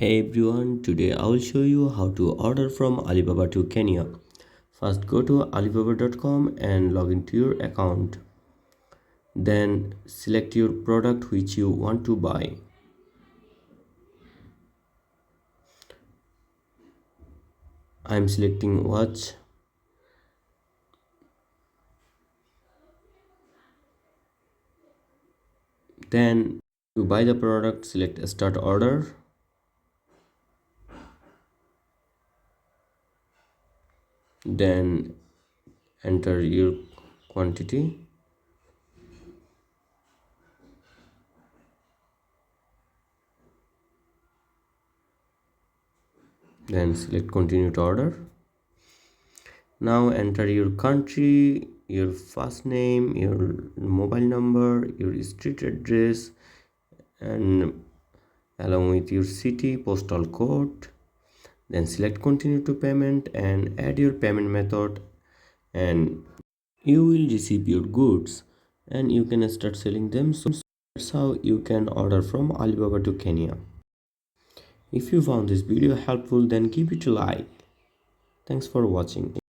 Hey everyone, today I will show you how to order from Alibaba to Kenya. First go to alibaba.com and log into your account. Then select your product which you want to buy. I am selecting watch. Then to buy the product, select start order. Then enter your quantity. Then select continue to order. Now enter your country, your first name, your mobile number, your street address, and along with your city postal code. Then select continue to payment and add your payment method, and you will receive your goods and you can start selling them. So that's how you can order from Alibaba to Kenya. If you found this video helpful, then give it a like. Thanks for watching.